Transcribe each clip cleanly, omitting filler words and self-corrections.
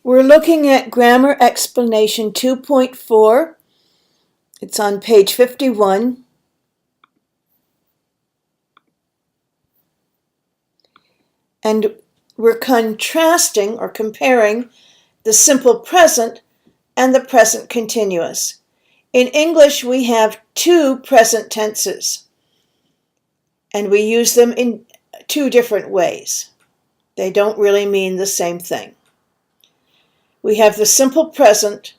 We're looking at Grammar Explanation 2.4. It's on page 51. And we're contrasting or comparing the simple present and the present continuous. In English, we have two present tenses, and we use them in two different ways. They don't really mean the same thing. We have the simple present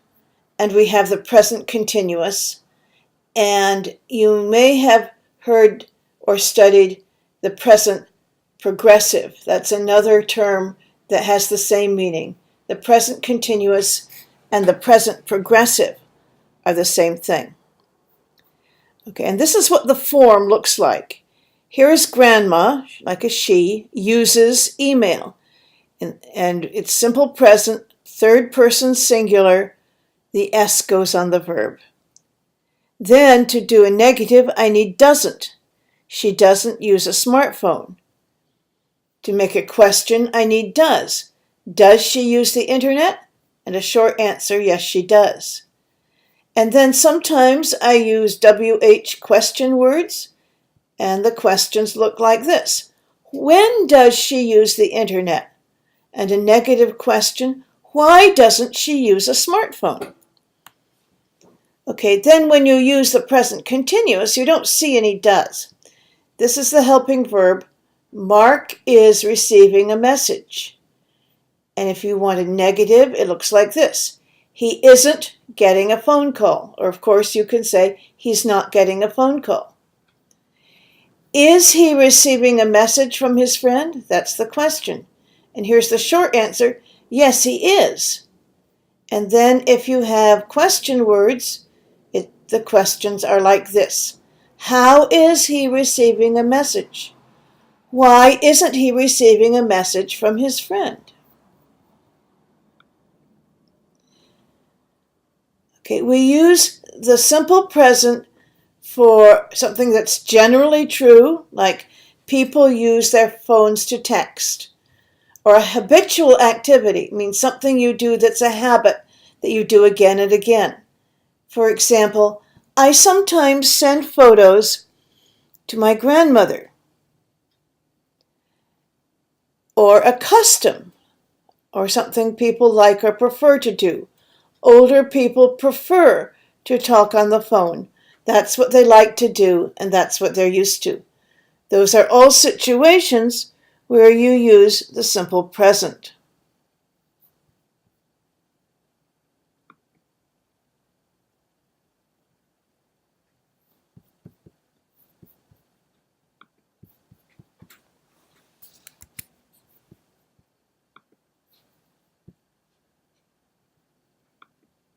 and we have the present continuous, and you may have heard or studied the present progressive. That's another term that has the same meaning. The present continuous and the present progressive are the same thing. Okay, and this is what the form looks like. Here is grandma, like a she, uses email. And it's simple present, third person singular, the S goes on the verb. Then to do a negative, I need doesn't. She doesn't use a smartphone. To make a question, I need does. Does she use the internet? And a short answer, yes, she does. And then sometimes I use WH question words, and the questions look like this. When does she use the internet? And a negative question, why doesn't she use a smartphone? Okay, then when you use the present continuous, you don't see any does. This is the helping verb. Mark is receiving a message. And if you want a negative, it looks like this. He isn't getting a phone call. Or of course you can say he's not getting a phone call. Is he receiving a message from his friend? That's the question. And here's the short answer. Yes, he is. And then if you have question words, the questions are like this. How is he receiving a message? Why isn't he receiving a message from his friend? Okay, we use the simple present for something that's generally true, like people use their phones to text. Or a habitual activity means something you do that's a habit that you do again and again. For example, I sometimes send photos to my grandmother. Or a custom, or something people like or prefer to do. Older people prefer to talk on the phone. That's what they like to do, and that's what they're used to. Those are all situations where you use the simple present.